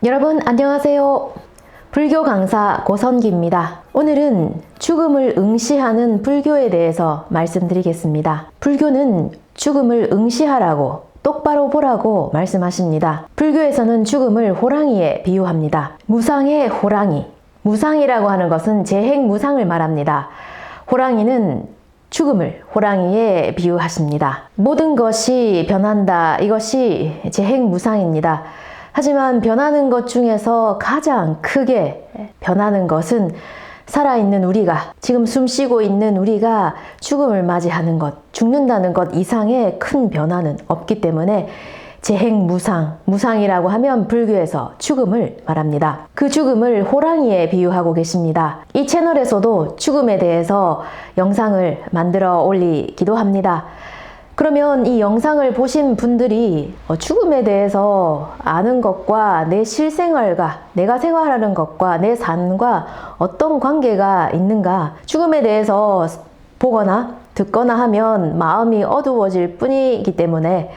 여러분 안녕하세요. 불교 강사 고선기입니다. 오늘은 죽음을 응시하는 불교에 대해서 말씀드리겠습니다. 불교는 죽음을 응시하라고 똑바로 보라고 말씀하십니다. 불교에서는 죽음을 호랑이에 비유합니다. 무상의 호랑이. 무상이라고 하는 것은 재행무상을 말합니다. 호랑이는 죽음을 호랑이에 비유하십니다. 모든 것이 변한다. 이것이 재행무상입니다. 하지만 변하는 것 중에서 가장 크게 변하는 것은 살아있는 우리가, 지금 숨쉬고 있는 우리가 죽음을 맞이하는 것, 죽는다는 것 이상의 큰 변화는 없기 때문에 재행무상, 무상이라고 하면 불교에서 죽음을 말합니다. 그 죽음을 호랑이에 비유하고 계십니다. 이 채널에서도 죽음에 대해서 영상을 만들어 올리기도 합니다. 그러면 이 영상을 보신 분들이 죽음에 대해서 아는 것과 내 실생활과 내가 생활하는 것과 내 삶과 어떤 관계가 있는가, 죽음에 대해서 보거나 듣거나 하면 마음이 어두워질 뿐이기 때문에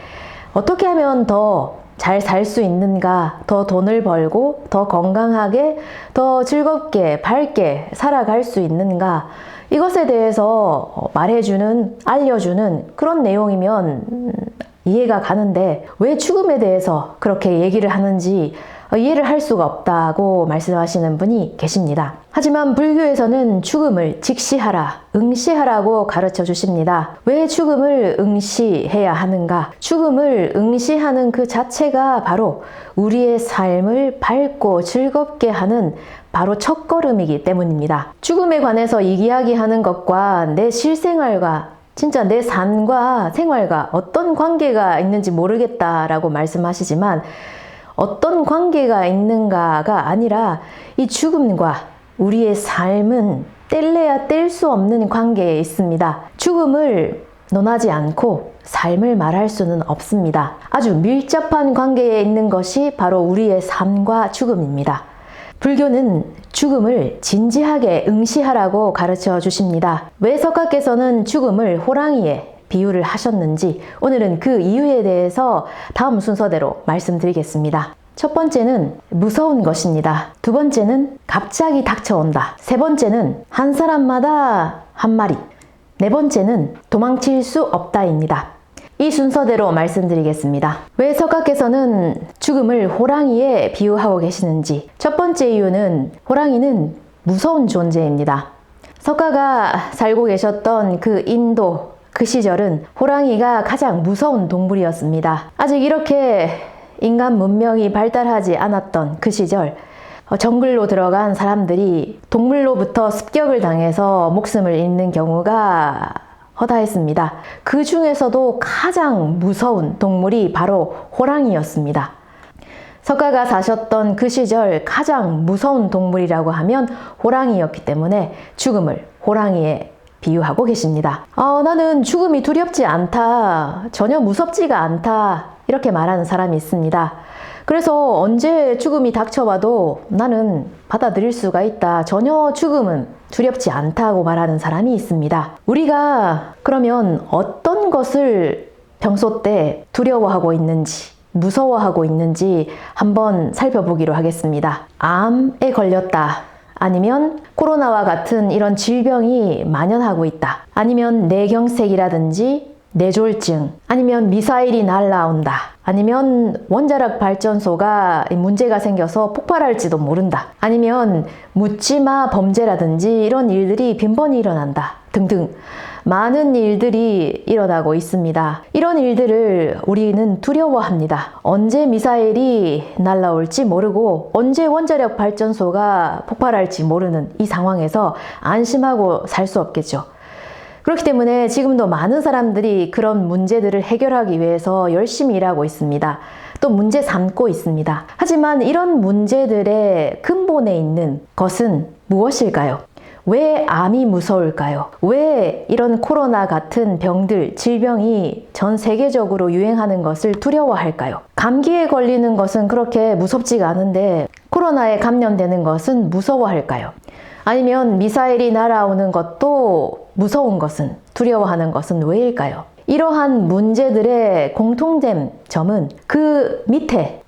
어떻게 하면 더 잘 살 수 있는가, 더 돈을 벌고 더 건강하게 더 즐겁게 밝게 살아갈 수 있는가, 이것에 대해서 말해주는, 알려주는 그런 내용이면 이해가 가는데 왜 죽음에 대해서 그렇게 얘기를 하는지 이해를 할 수가 없다고 말씀하시는 분이 계십니다. 하지만 불교에서는 죽음을 직시하라, 응시하라고 가르쳐 주십니다. 왜 죽음을 응시해야 하는가? 죽음을 응시하는 그 자체가 바로 우리의 삶을 밝고 즐겁게 하는 바로 첫걸음이기 때문입니다. 죽음에 관해서 이야기하는 것과 내 실생활과 진짜 내 삶과 생활과 어떤 관계가 있는지 모르겠다라고 말씀하시지만 어떤 관계가 있는가가 아니라 이 죽음과 우리의 삶은 뗄래야 뗄 수 없는 관계에 있습니다. 죽음을 논하지 않고 삶을 말할 수는 없습니다. 아주 밀접한 관계에 있는 것이 바로 우리의 삶과 죽음입니다. 불교는 죽음을 진지하게 응시하라고 가르쳐 주십니다. 왜 석가께서는 죽음을 호랑이에 비유를 하셨는지 오늘은 그 이유에 대해서 다음 순서대로 말씀드리겠습니다. 첫 번째는 무서운 것입니다. 두 번째는 갑자기 닥쳐온다. 세 번째는 한 사람마다 한 마리. 네 번째는 도망칠 수 없다입니다. 이 순서대로 말씀드리겠습니다. 왜 석가께서는 죽음을 호랑이에 비유하고 계시는지. 첫 번째 이유는 호랑이는 무서운 존재입니다. 석가가 살고 계셨던 그 인도, 그 시절은 호랑이가 가장 무서운 동물이었습니다. 아직 이렇게 인간 문명이 발달하지 않았던 그 시절, 정글로 들어간 사람들이 동물로부터 습격을 당해서 목숨을 잃는 경우가 허다했습니다. 그 중에서도 가장 무서운 동물이 바로 호랑이였습니다. 석가가 사셨던 그 시절 가장 무서운 동물이라고 하면 호랑이였기 때문에 죽음을 호랑이에 비유하고 계십니다. 나는 죽음이 두렵지 않다, 전혀 무섭지가 않다, 이렇게 말하는 사람이 있습니다. 그래서 언제 죽음이 닥쳐와도 나는 받아들일 수가 있다, 전혀 죽음은 두렵지 않다고 말하는 사람이 있습니다. 우리가 그러면 어떤 것을 평소 때 두려워하고 있는지, 무서워하고 있는지 한번 살펴보기로 하겠습니다. 암에 걸렸다, 아니면 코로나와 같은 이런 질병이 만연하고 있다, 아니면 뇌경색이라든지 뇌졸중, 아니면 미사일이 날아온다, 아니면 원자력 발전소가 문제가 생겨서 폭발할지도 모른다, 아니면 묻지마 범죄라든지 이런 일들이 빈번히 일어난다 등등 많은 일들이 일어나고 있습니다. 이런 일들을 우리는 두려워합니다. 언제 미사일이 날아올지 모르고 언제 원자력 발전소가 폭발할지 모르는 이 상황에서 안심하고 살 수 없겠죠. 그렇기 때문에 지금도 많은 사람들이 그런 문제들을 해결하기 위해서 열심히 일하고 있습니다. 또 문제 삼고 있습니다. 하지만 이런 문제들의 근본에 있는 것은 무엇일까요? 왜 암이 무서울까요? 왜 이런 코로나 같은 병들, 질병이 전 세계적으로 유행하는 것을 두려워할까요? 감기에 걸리는 것은 그렇게 무섭지가 않은데 코로나에 감염되는 것은 무서워할까요? 아니면 미사일이 날아오는 것도 무서운 것은, 두려워하는 것은 왜일까요? 이러한 문제들의 공통된 점은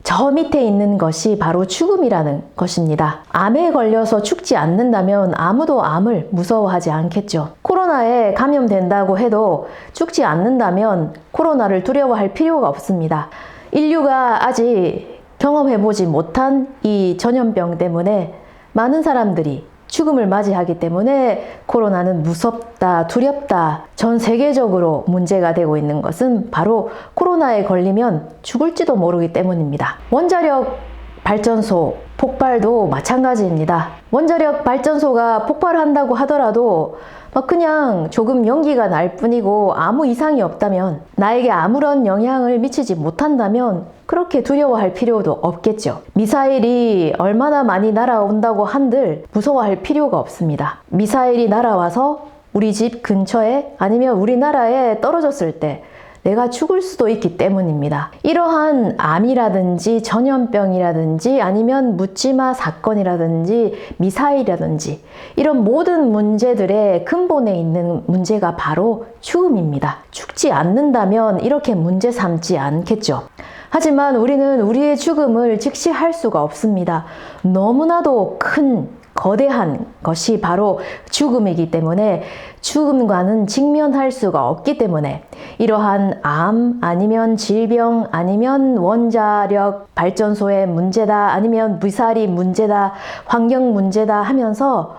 저 밑에 있는 것이 바로 죽음이라는 것입니다. 암에 걸려서 죽지 않는다면 아무도 암을 무서워하지 않겠죠. 코로나에 감염된다고 해도 죽지 않는다면 코로나를 두려워할 필요가 없습니다. 인류가 아직 경험해보지 못한 이 전염병 때문에 많은 사람들이 죽음을 맞이하기 때문에 코로나는 무섭다, 두렵다, 전 세계적으로 문제가 되고 있는 것은 바로 코로나에 걸리면 죽을지도 모르기 때문입니다. 원자력 발전소 폭발도 마찬가지입니다. 원자력 발전소가 폭발한다고 하더라도 그냥 조금 연기가 날 뿐이고 아무 이상이 없다면, 나에게 아무런 영향을 미치지 못한다면 그렇게 두려워할 필요도 없겠죠. 미사일이 얼마나 많이 날아온다고 한들 무서워할 필요가 없습니다. 미사일이 날아와서 우리 집 근처에 아니면 우리나라에 떨어졌을 때 내가 죽을 수도 있기 때문입니다. 이러한 암이라든지 전염병이라든지 아니면 묻지마 사건이라든지 미사일이라든지 이런 모든 문제들의 근본에 있는 문제가 바로 죽음입니다. 죽지 않는다면 이렇게 문제 삼지 않겠죠. 하지만 우리는 우리의 죽음을 직시할 수가 없습니다. 너무나도 큰 거대한 것이 바로 죽음이기 때문에 죽음과는 직면할 수가 없기 때문에 이러한 암 아니면 질병 아니면 원자력 발전소의 문제다 아니면 미사일이 문제다 환경 문제다 하면서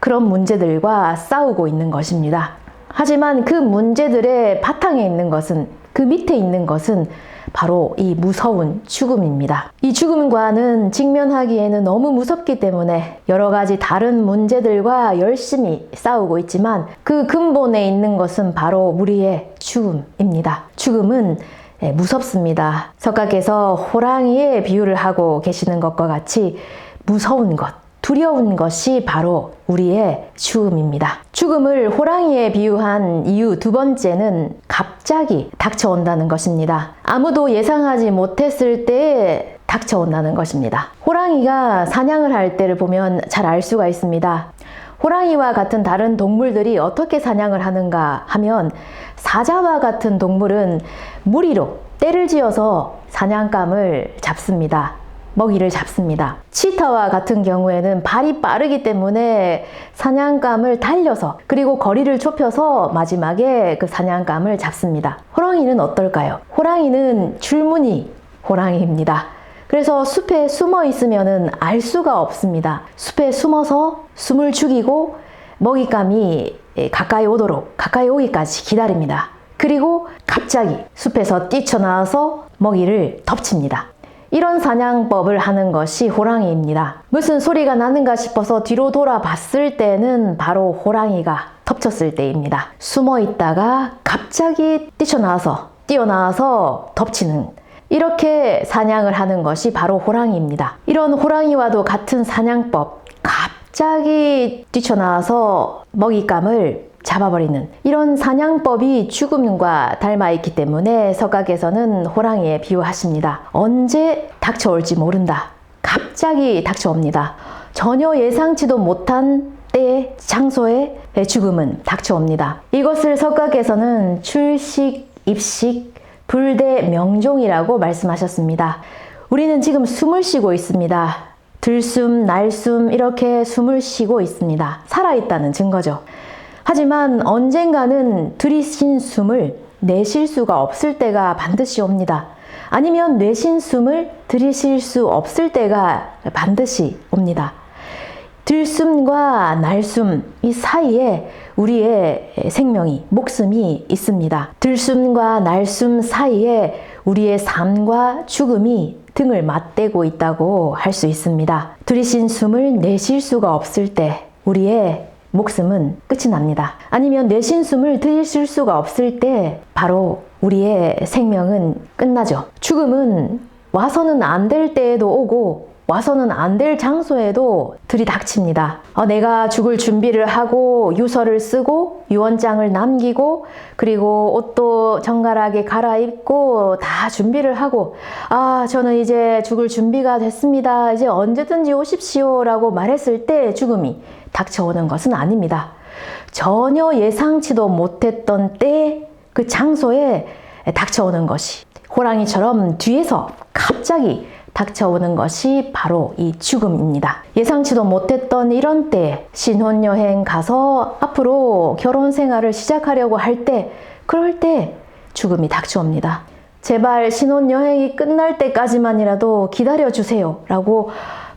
그런 문제들과 싸우고 있는 것입니다. 하지만 그 문제들의 바탕에 있는 것은, 그 밑에 있는 것은 바로 이 무서운 죽음입니다. 이 죽음과는 직면하기에는 너무 무섭기 때문에 여러 가지 다른 문제들과 열심히 싸우고 있지만 그 근본에 있는 것은 바로 우리의 죽음입니다. 죽음은 무섭습니다. 석가께서 호랑이의 비유를 하고 계시는 것과 같이 무서운 것, 두려운 것이 바로 우리의 죽음입니다. 죽음을 호랑이에 비유한 이유 두 번째는 갑자기 닥쳐온다는 것입니다. 아무도 예상하지 못했을 때에 닥쳐온다는 것입니다. 호랑이가 사냥을 할 때를 보면 잘 알 수가 있습니다. 호랑이와 같은 다른 동물들이 어떻게 사냥을 하는가 하면, 사자와 같은 동물은 무리로 떼를 지어서 사냥감을 잡습니다. 먹이를 잡습니다. 치타와 같은 경우에는 발이 빠르기 때문에 사냥감을 달려서, 그리고 거리를 좁혀서 마지막에 그 사냥감을 잡습니다. 호랑이는 어떨까요? 호랑이는 줄무늬 호랑이입니다. 그래서 숲에 숨어 있으면은 알 수가 없습니다. 숲에 숨어서 숨을 죽이고 먹잇감이 가까이 오기까지 기다립니다. 그리고 갑자기 숲에서 뛰쳐나와서 먹이를 덮칩니다. 이런 사냥법을 하는 것이 호랑이입니다. 무슨 소리가 나는가 싶어서 뒤로 돌아봤을 때는 바로 호랑이가 덮쳤을 때입니다. 숨어 있다가 갑자기 뛰어나와서 덮치는, 이렇게 사냥을 하는 것이 바로 호랑이입니다. 이런 호랑이와도 같은 사냥법, 갑자기 뛰쳐나와서 먹잇감을 잡아버리는 이런 사냥법이 죽음과 닮아있기 때문에 석가께서는 호랑이에 비유하십니다. 언제 닥쳐올지 모른다. 갑자기 닥쳐옵니다. 전혀 예상치도 못한 때에, 장소에 죽음은 닥쳐옵니다. 이것을 석가께서는 출식, 입식, 불대명종이라고 말씀하셨습니다. 우리는 지금 숨을 쉬고 있습니다. 들숨, 날숨 이렇게 숨을 쉬고 있습니다. 살아있다는 증거죠. 하지만 언젠가는 들이신 숨을 내쉴 수가 없을 때가 반드시 옵니다. 아니면 내쉰 숨을 들이쉴 수 없을 때가 반드시 옵니다. 들숨과 날숨 이 사이에 우리의 생명이, 목숨이 있습니다. 들숨과 날숨 사이에 우리의 삶과 죽음이 등을 맞대고 있다고 할 수 있습니다. 들이신 숨을 내쉴 수가 없을 때 우리의 목숨은 끝이 납니다. 아니면 내쉰 숨을 들이쉴 수가 없을 때 바로 우리의 생명은 끝나죠. 죽음은 와서는 안 될 때에도 오고 와서는 안 될 장소에도 들이닥칩니다. 내가 죽을 준비를 하고 유서를 쓰고 유언장을 남기고 그리고 옷도 정갈하게 갈아입고 다 준비를 하고 저는 이제 죽을 준비가 됐습니다. 이제 언제든지 오십시오 라고 말했을 때 죽음이 닥쳐오는 것은 아닙니다. 전혀 예상치도 못했던 때에 그 장소에 닥쳐오는 것이, 호랑이처럼 뒤에서 갑자기 닥쳐오는 것이 바로 이 죽음입니다. 예상치도 못했던 이런 때 신혼여행 가서 앞으로 결혼 생활을 시작하려고 할 때, 그럴 때 죽음이 닥쳐옵니다. 제발 신혼여행이 끝날 때까지만이라도 기다려주세요 라고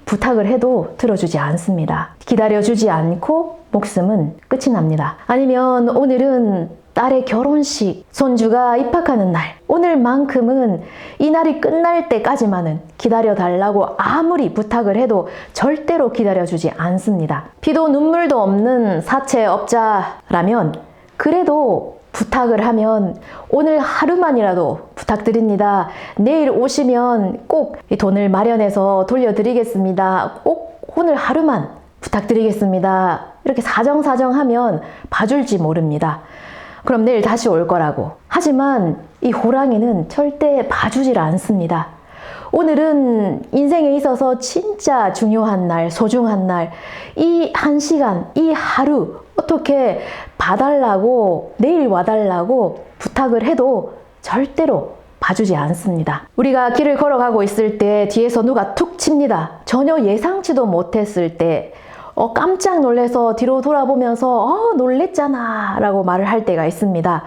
부탁을 해도 들어주지 않습니다. 기다려주지 않고 목숨은 끝이 납니다. 아니면 오늘은 딸의 결혼식, 손주가 입학하는 날, 오늘만큼은 이 날이 끝날 때까지만은 기다려달라고 아무리 부탁을 해도 절대로 기다려주지 않습니다. 피도 눈물도 없는 사채업자라면 그래도 부탁을 하면 오늘 하루만이라도 부탁드립니다. 내일 오시면 꼭 이 돈을 마련해서 돌려드리겠습니다. 꼭 오늘 하루만 부탁드리겠습니다. 이렇게 사정사정하면 봐줄지 모릅니다. 그럼 내일 다시 올 거라고. 하지만 이 호랑이는 절대 봐주질 않습니다. 오늘은 인생에 있어서 진짜 중요한 날, 소중한 날, 이 한 시간, 이 하루 어떻게 봐달라고, 내일 와달라고 부탁을 해도 절대로 봐주지 않습니다. 우리가 길을 걸어가고 있을 때 뒤에서 누가 툭 칩니다. 전혀 예상치도 못했을 때 깜짝 놀라서 뒤로 돌아보면서 놀랬잖아 라고 말을 할 때가 있습니다.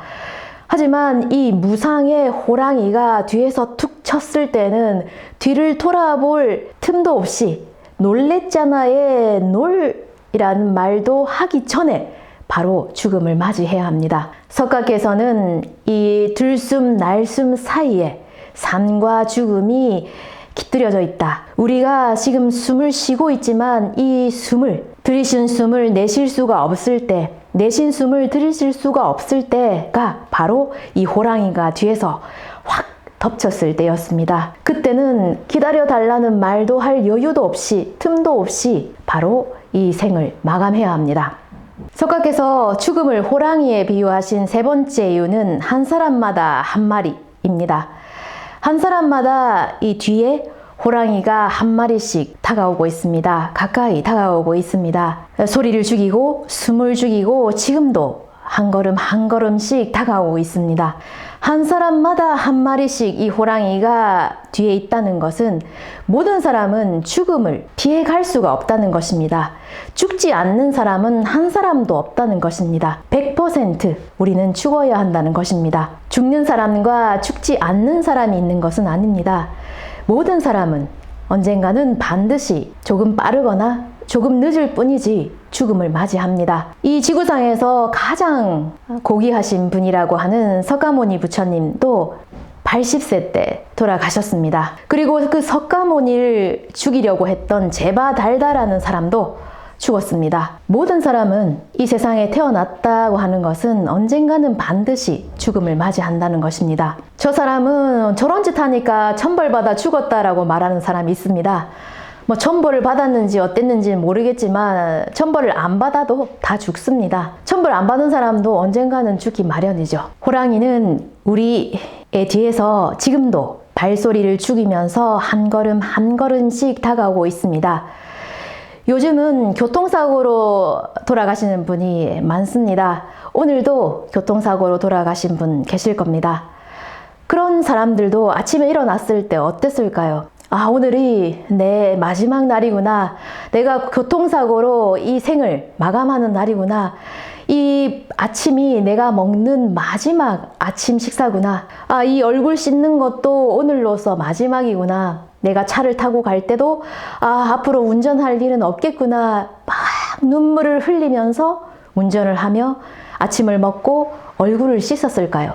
하지만 이 무상의 호랑이가 뒤에서 툭 쳤을 때는 뒤를 돌아볼 틈도 없이 놀랬잖아의 놀이라는 말도 하기 전에 바로 죽음을 맞이해야 합니다. 석가께서는 이 들숨 날숨 사이에 삶과 죽음이 깃들여져 있다. 우리가 지금 숨을 쉬고 있지만 이 숨을, 들이신 숨을 내쉴 수가 없을 때, 내신 숨을 들이실 수가 없을 때가 바로 이 호랑이가 뒤에서 확 덮쳤을 때였습니다. 그때는 기다려달라는 말도 할 여유도 없이, 틈도 없이 바로 이 생을 마감해야 합니다. 석가께서 죽음을 호랑이에 비유하신 세 번째 이유는 한 사람마다 한 마리입니다. 한 사람마다 이 뒤에 호랑이가 한 마리씩 다가오고 있습니다. 가까이 다가오고 있습니다. 소리를 죽이고 숨을 죽이고 지금도 한 걸음 한 걸음씩 다가오고 있습니다. 한 사람마다 한 마리씩 이 호랑이가 뒤에 있다는 것은 모든 사람은 죽음을 피해갈 수가 없다는 것입니다. 죽지 않는 사람은 한 사람도 없다는 것입니다. 100% 우리는 죽어야 한다는 것입니다. 죽는 사람과 죽지 않는 사람이 있는 것은 아닙니다. 모든 사람은 언젠가는 반드시 조금 빠르거나 조금 늦을 뿐이지 죽음을 맞이합니다. 이 지구상에서 가장 고귀하신 분이라고 하는 석가모니 부처님도 80세 때 돌아가셨습니다. 그리고 그 석가모니를 죽이려고 했던 제바달다라는 사람도 죽었습니다. 모든 사람은 이 세상에 태어났다고 하는 것은 언젠가는 반드시 죽음을 맞이한다는 것입니다. 저 사람은 저런 짓 하니까 천벌받아 죽었다라고 말하는 사람이 있습니다. 천벌을 받았는지 어땠는지는 모르겠지만 천벌을 안 받아도 다 죽습니다. 천벌 안 받은 사람도 언젠가는 죽기 마련이죠. 호랑이는 우리의 뒤에서 지금도 발소리를 죽이면서 한 걸음 한 걸음씩 다가오고 있습니다. 요즘은 교통사고로 돌아가시는 분이 많습니다. 오늘도 교통사고로 돌아가신 분 계실 겁니다. 그런 사람들도 아침에 일어났을 때 어땠을까요? 오늘이 내 마지막 날이구나. 내가 교통사고로 이 생을 마감하는 날이구나. 이 아침이 내가 먹는 마지막 아침 식사구나. 이 얼굴 씻는 것도 오늘로서 마지막이구나. 내가 차를 타고 갈 때도 앞으로 운전할 일은 없겠구나. 막 눈물을 흘리면서 운전을 하며 아침을 먹고 얼굴을 씻었을까요?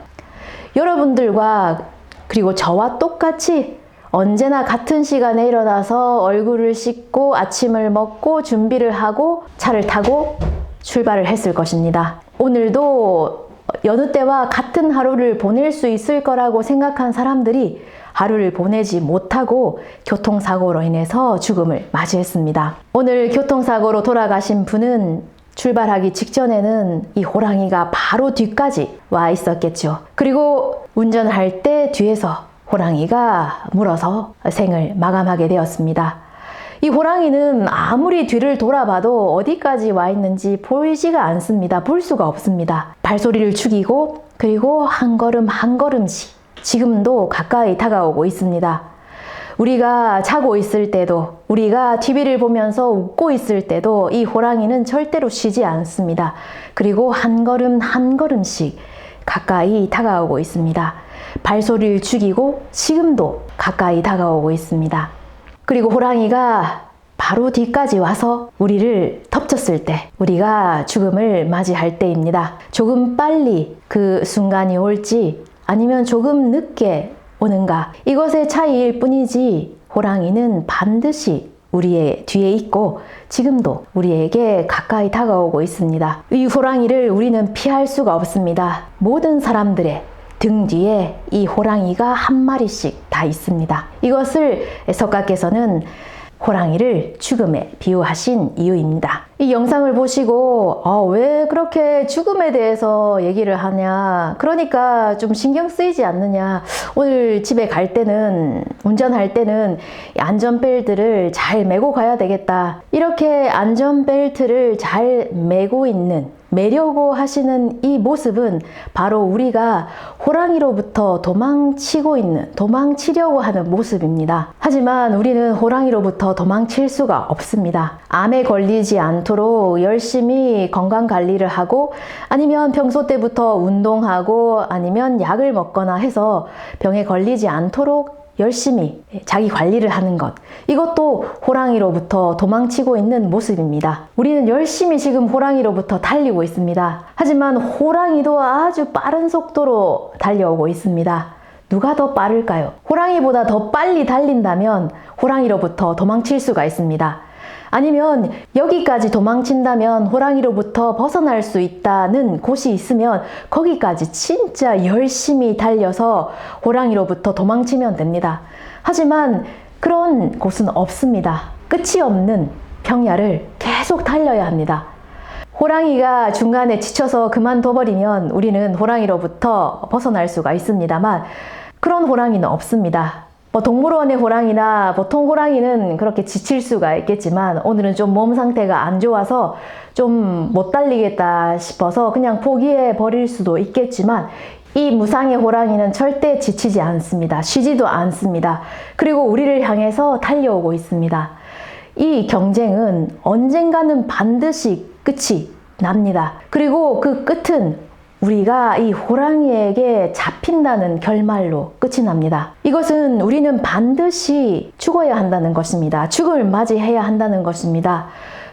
여러분들과 그리고 저와 똑같이 언제나 같은 시간에 일어나서 얼굴을 씻고 아침을 먹고 준비를 하고 차를 타고 출발을 했을 것입니다. 오늘도 여느 때와 같은 하루를 보낼 수 있을 거라고 생각한 사람들이 하루를 보내지 못하고 교통사고로 인해서 죽음을 맞이했습니다. 오늘 교통사고로 돌아가신 분은 출발하기 직전에는 이 호랑이가 바로 뒤까지 와 있었겠죠. 그리고 운전할 때 뒤에서 호랑이가 물어서 생을 마감하게 되었습니다. 이 호랑이는 아무리 뒤를 돌아봐도 어디까지 와 있는지 보이지가 않습니다. 볼 수가 없습니다. 발소리를 죽이고 그리고 한 걸음 한 걸음씩 지금도 가까이 다가오고 있습니다. 우리가 자고 있을 때도, 우리가 TV를 보면서 웃고 있을 때도 이 호랑이는 절대로 쉬지 않습니다. 그리고 한 걸음 한 걸음씩 가까이 다가오고 있습니다. 발소리를 죽이고 지금도 가까이 다가오고 있습니다. 그리고 호랑이가 바로 뒤까지 와서 우리를 덮쳤을 때, 우리가 죽음을 맞이할 때입니다. 조금 빨리 그 순간이 올지 아니면 조금 늦게 오는가, 이것의 차이일 뿐이지 호랑이는 반드시 우리의 뒤에 있고 지금도 우리에게 가까이 다가오고 있습니다. 이 호랑이를 우리는 피할 수가 없습니다. 모든 사람들의 등 뒤에 이 호랑이가 한 마리씩 다 있습니다. 이것을 석가께서는 호랑이를 죽음에 비유하신 이유입니다. 이 영상을 보시고 왜 그렇게 죽음에 대해서 얘기를 하냐, 그러니까 좀 신경 쓰이지 않느냐, 오늘 집에 갈 때는, 운전할 때는 안전벨트를 잘 매고 가야 되겠다, 이렇게 안전벨트를 잘 매려고 하시는 이 모습은 바로 우리가 호랑이로부터 도망치려고 하는 모습입니다. 하지만 우리는 호랑이로부터 도망칠 수가 없습니다. 암에 걸리지 않도록 열심히 건강 관리를 하고, 아니면 평소 때부터 운동하고, 아니면 약을 먹거나 해서 병에 걸리지 않도록 열심히 자기 관리를 하는 것, 이것도 호랑이로부터 도망치고 있는 모습입니다. 우리는 열심히 지금 호랑이로부터 달리고 있습니다. 하지만 호랑이도 아주 빠른 속도로 달려오고 있습니다. 누가 더 빠를까요? 호랑이보다 더 빨리 달린다면 호랑이로부터 도망칠 수가 있습니다. 아니면 여기까지 도망친다면 호랑이로부터 벗어날 수 있다는 곳이 있으면 거기까지 진짜 열심히 달려서 호랑이로부터 도망치면 됩니다. 하지만 그런 곳은 없습니다. 끝이 없는 평야를 계속 달려야 합니다. 호랑이가 중간에 지쳐서 그만둬버리면 우리는 호랑이로부터 벗어날 수가 있습니다만, 그런 호랑이는 없습니다. 동물원의 호랑이나 보통 호랑이는 그렇게 지칠 수가 있겠지만, 오늘은 좀 몸 상태가 안 좋아서 좀 못 달리겠다 싶어서 그냥 포기해 버릴 수도 있겠지만, 이 무상의 호랑이는 절대 지치지 않습니다. 쉬지도 않습니다. 그리고 우리를 향해서 달려오고 있습니다. 이 경쟁은 언젠가는 반드시 끝이 납니다. 그리고 그 끝은 우리가 이 호랑이에게 잡힌다는 결말로 끝이 납니다. 이것은 우리는 반드시 죽어야 한다는 것입니다. 죽음을 맞이해야 한다는 것입니다.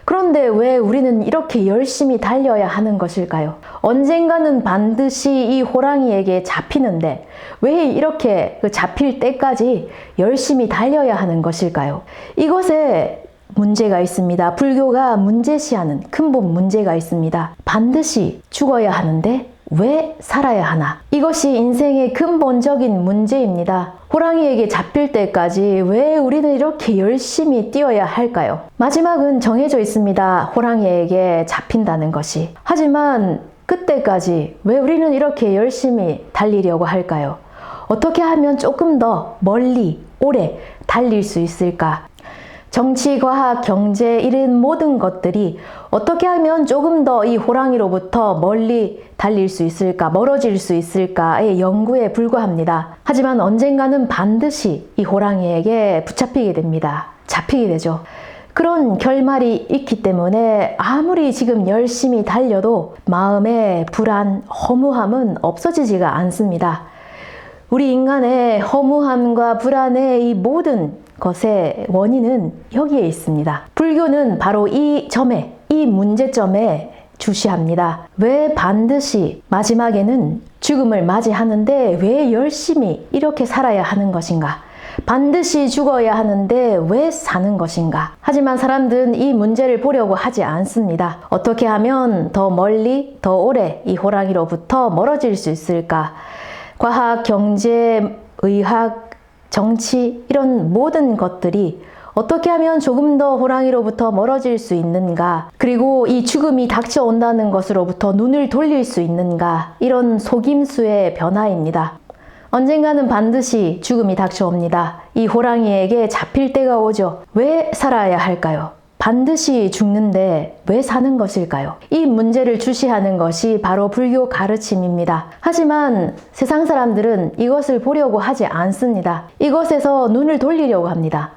그런데 왜 우리는 이렇게 열심히 달려야 하는 것일까요? 언젠가는 반드시 이 호랑이에게 잡히는데 왜 이렇게 잡힐 때까지 열심히 달려야 하는 것일까요? 이것에 문제가 있습니다. 불교가 문제시하는 근본 문제가 있습니다. 반드시 죽어야 하는데 왜 살아야 하나? 이것이 인생의 근본적인 문제입니다. 호랑이에게 잡힐 때까지 왜 우리는 이렇게 열심히 뛰어야 할까요? 마지막은 정해져 있습니다. 호랑이에게 잡힌다는 것이. 하지만 그때까지 왜 우리는 이렇게 열심히 달리려고 할까요? 어떻게 하면 조금 더 멀리, 오래 달릴 수 있을까? 정치, 과학, 경제 이런 모든 것들이 어떻게 하면 조금 더 이 호랑이로부터 멀리 달릴 수 있을까, 멀어질 수 있을까의 연구에 불과합니다. 하지만 언젠가는 반드시 이 호랑이에게 붙잡히게 됩니다. 잡히게 되죠. 그런 결말이 있기 때문에 아무리 지금 열심히 달려도 마음의 불안, 허무함은 없어지지가 않습니다. 우리 인간의 허무함과 불안의 이 모든 것의 원인은 여기에 있습니다. 불교는 바로 이 문제점에 주시합니다. 왜 반드시 마지막에는 죽음을 맞이하는데 왜 열심히 이렇게 살아야 하는 것인가? 반드시 죽어야 하는데 왜 사는 것인가? 하지만 사람들은 이 문제를 보려고 하지 않습니다. 어떻게 하면 더 멀리, 더 오래 이 호랑이로부터 멀어질 수 있을까? 과학, 경제, 의학, 정치 이런 모든 것들이 어떻게 하면 조금 더 호랑이로부터 멀어질 수 있는가, 그리고 이 죽음이 닥쳐온다는 것으로부터 눈을 돌릴 수 있는가, 이런 속임수의 변화입니다. 언젠가는 반드시 죽음이 닥쳐옵니다. 이 호랑이에게 잡힐 때가 오죠. 왜 살아야 할까요? 반드시 죽는데 왜 사는 것일까요? 이 문제를 주시하는 것이 바로 불교 가르침입니다. 하지만 세상 사람들은 이것을 보려고 하지 않습니다. 이것에서 눈을 돌리려고 합니다.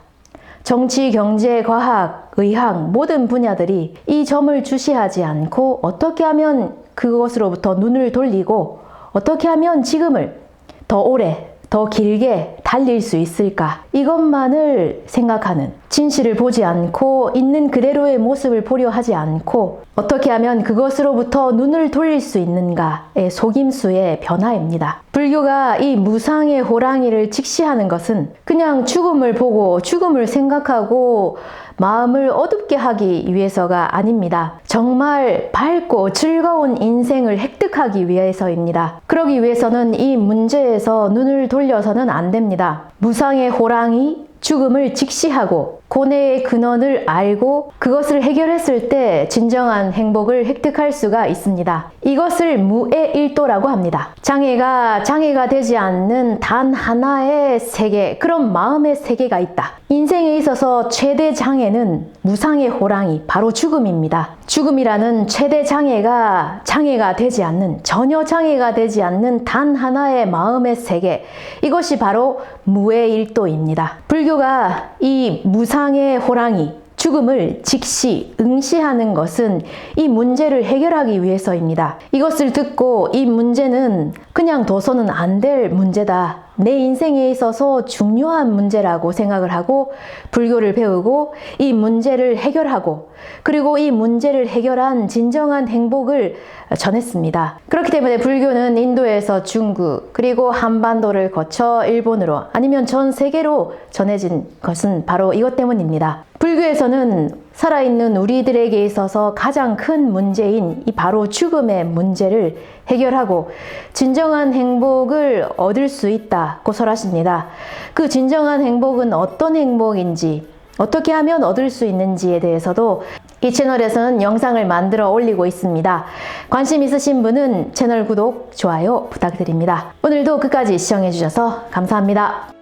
정치, 경제, 과학, 의학 모든 분야들이 이 점을 주시하지 않고 어떻게 하면 그것으로부터 눈을 돌리고 어떻게 하면 지금을 더 오래, 더 길게 달릴 수 있을까? 이것만을 생각하는, 진실을 보지 않고 있는 그대로의 모습을 보려 하지 않고 어떻게 하면 그것으로부터 눈을 돌릴 수 있는가의 속임수의 변화입니다. 불교가 이 무상의 호랑이를 직시하는 것은 그냥 죽음을 보고 죽음을 생각하고 마음을 어둡게 하기 위해서가 아닙니다. 정말 밝고 즐거운 인생을 획득하기 위해서입니다. 그러기 위해서는 이 문제에서 눈을 돌려서는 안 됩니다. 무상의 호랑이, 죽음을 직시하고 고뇌의 근원을 알고 그것을 해결했을 때 진정한 행복을 획득할 수가 있습니다. 이것을 무애일도라고 합니다. 장애가 되지 않는 단 하나의 세계, 그런 마음의 세계가 있다. 인생에 있어서 최대 장애는 무상의 호랑이, 바로 죽음입니다. 죽음이라는 최대 장애가 되지 않는, 전혀 장애가 되지 않는 단 하나의 마음의 세계, 이것이 바로 무애일도입니다. 불교가 이 무상의 호랑이, 죽음을 직시, 응시하는 것은 이 문제를 해결하기 위해서입니다. 이것을 듣고 이 문제는 그냥 둬서는 안 될 문제다. 내 인생에 있어서 중요한 문제라고 생각을 하고 불교를 배우고 이 문제를 해결하고 그리고 이 문제를 해결한 진정한 행복을 전했습니다. 그렇기 때문에 불교는 인도에서 중국 그리고 한반도를 거쳐 일본으로 아니면 전 세계로 전해진 것은 바로 이것 때문입니다. 불교에서는 살아있는 우리들에게 있어서 가장 큰 문제인 이 바로 죽음의 문제를 해결하고 진정한 행복을 얻을 수 있다고 설하십니다. 그 진정한 행복은 어떤 행복인지, 어떻게 하면 얻을 수 있는지에 대해서도 이 채널에서는 영상을 만들어 올리고 있습니다. 관심 있으신 분은 채널 구독, 좋아요 부탁드립니다. 오늘도 끝까지 시청해 주셔서 감사합니다.